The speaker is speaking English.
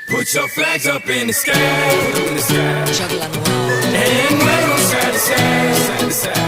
Put your flags up in the sky, Joga lá no alto. and wave 'em side to side, side to side.